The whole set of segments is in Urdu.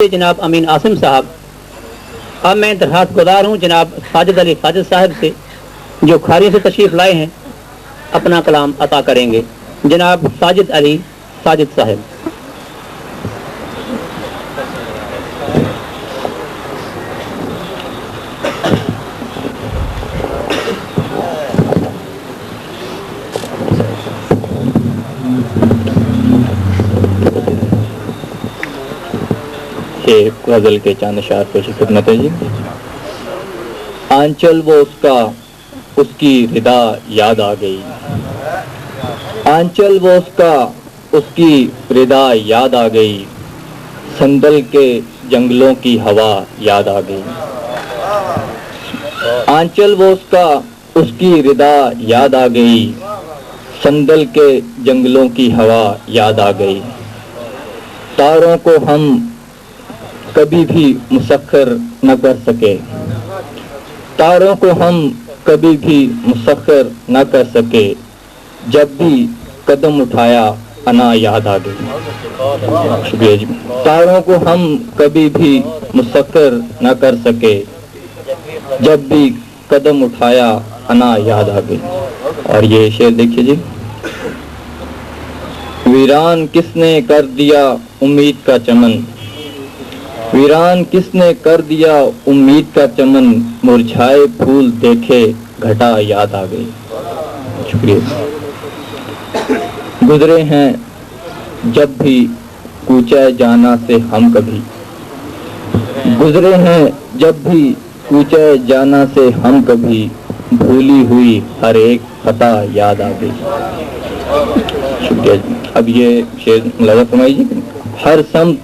جناب امین عاصم صاحب، اب میں درخواست گزار ہوں جناب ساجد علی ساجد صاحب سے جو کھاری سے تشریف لائے ہیں اپنا کلام عطا کریں گے۔ جناب ساجد علی ساجد صاحب۔ غزل کے چاند اشعار پیش خدمت ہے جی۔ آنچل وہ اس کا، اس کی ردا یاد آ گئی، آنچل وہ اس کا، اس کی ردا یاد آ گئی، سندل کے جنگلوں کی ہوا یاد آ گئی۔ آنچل وہ اس کا، اس کی ردا یاد آ گئی، سندل کے جنگلوں کی ہوا یاد آ گئی۔ تاروں کو ہم کبھی بھی مسخر نہ کر سکے، تاروں کو ہم کبھی بھی مسخر نہ کر سکے، جب بھی قدم اٹھایا انا یاد آ گئی۔ شکریہ جی۔ تاروں کو ہم کبھی بھی مسخر نہ کر سکے، جب بھی قدم اٹھایا انا یاد آ گئی۔ اور یہ شعر دیکھیے جی۔ ویران کس نے کر دیا امید کا چمن، ویران کس نے کر دیا امید کا چمن، مرجھائے پھول دیکھے گھٹا یاد آ گئی۔ شکریہ۔ گزرے ہیں جب بھی کوچہ جانا سے ہم کبھی، گزرے ہیں جب بھی کوچہ جانا سے ہم کبھی، بھولی ہوئی ہر ایک خطا یاد آ گئی۔ شکریہ جی۔ اب یہ شعر ملاحظہ فرمائیے۔ ہر سمت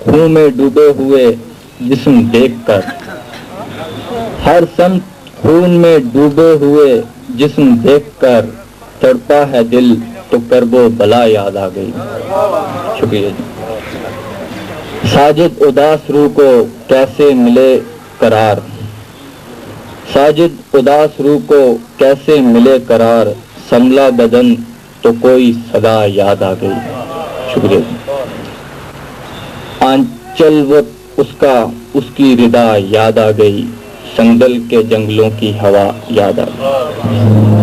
خون میں ڈوبے ہوئے جسم دیکھ کر، ہر سمت خون میں ڈوبے ہوئے جسم دیکھ کر، تڑپا ہے دل تو کرب و بلا یاد آ گئی۔ شکریہ جی۔ ساجد اداس روح کو کیسے ملے قرار، ساجد اداس روح کو کیسے ملے قرار، سنبھلا بدن تو کوئی صدا یاد آ گئی۔ شکریہ جی۔ آنچل وہ اس کا، اس کی ردا یاد آ گئی، سنگل کے جنگلوں کی ہوا یاد آ گئی۔